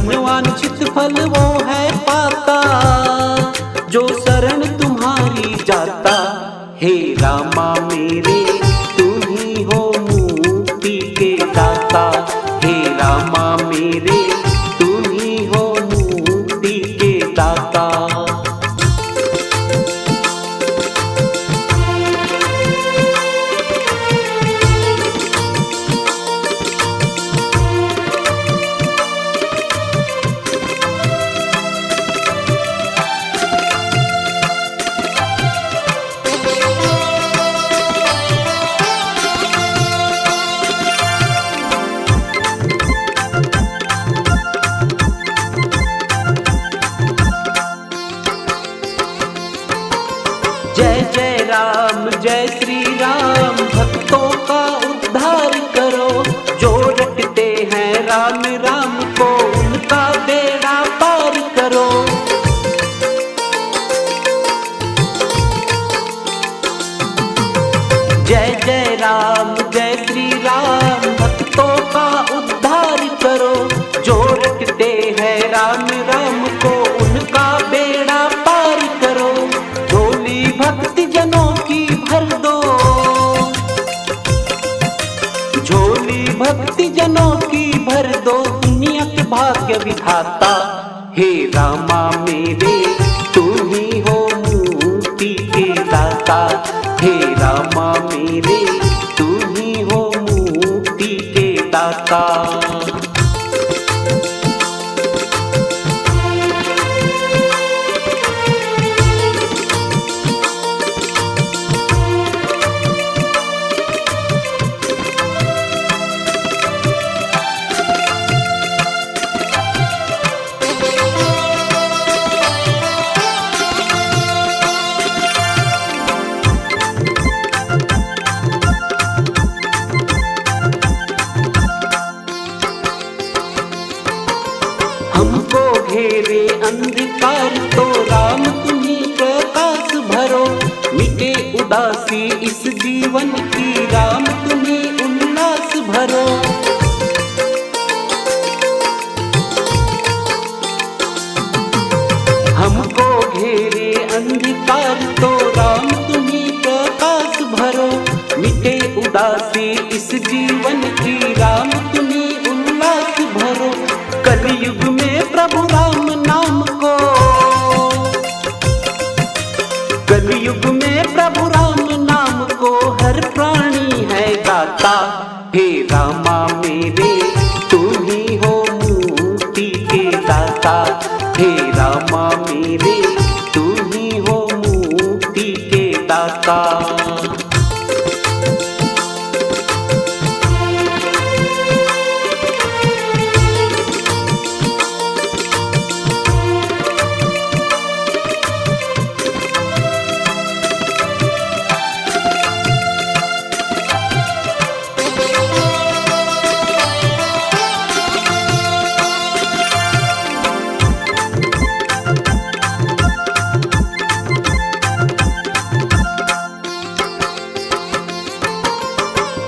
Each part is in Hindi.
मनवांछित फल वो है पाता, जो शरण तुम्हारी जाता। हे रामा मेरे तुम ही हो मुक्ति के दाता, हे रामा मेरे तुम ही हो मुक्ति के दाता। जय जय राम जय श्री राम, भक्तों का उद्धार करो। जो रटते हैं राम राम को, उनका बेड़ा पार करो। जय जय राम जय श्री राम, भक्तों का उद्धार करो। जो रटते हैं राम राम को, उनका बेड़ा पार करो। झोली भक्ति जनों की भर दो, झोली भक्ति जनों की भर दो। दुनिया के भाग्य विधाता, हे रामा मेरे तुम ही हो मुक्ति के दाता। हे रामा मेरे तुम ही हो मुक्ति के दाता। हमको घेरे अंधकार तो राम तुम्ही प्रकाश भरो। मिटे उदासी इस जीवन की, राम तुम्ही उल्लास भरो। हमको घेरे अंधकार तो राम तुम्ही प्रकाश भरो। मिटे उदासी इस जीवन की, राम तुम्ही उल्लास भरो। कलयुग में प्रभु राम नाम को, कलयुग में प्रभु राम नाम को हर प्राणी है गाता। हे रामा मेरे तुम ही हो मुक्ति के दाता। हे रामा मेरे तुम ही हो मुक्ति के दाता।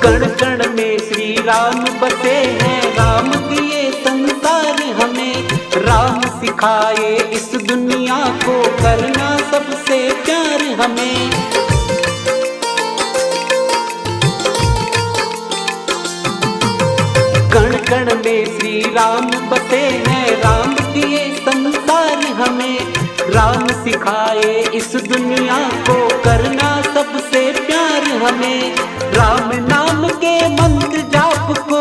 कण कण में श्री राम बसे हैं, राम दिए संसार हमें। राम सिखाए इस दुनिया को, करना सबसे प्यार हमें। कण कण में श्री राम बसे हैं, राम दिए संसार हमें। राम सिखाए इस दुनिया को, करना सबसे प्यार हमें। राम नाम के मंत्र जाप को,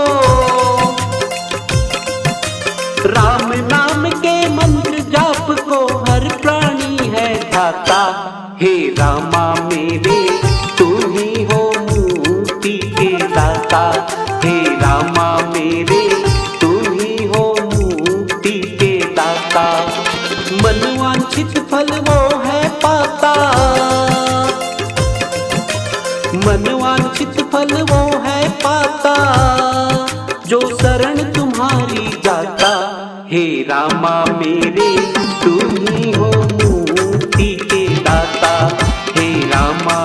राम नाम के मंत्र जाप को हर प्राणी है ध्याता। हे रामा मेरे तुम ही हो मुक्ति के दाता। हे रामा मेरे तुम ही हो मुक्ति के दाता। मनवांछित फल वो है पाता, मनवांछित फल वो है पाता। जो शरण तुम्हारी जाता। हे रामा मेरे तुम ही हो मुक्ति के दाता। हे रामा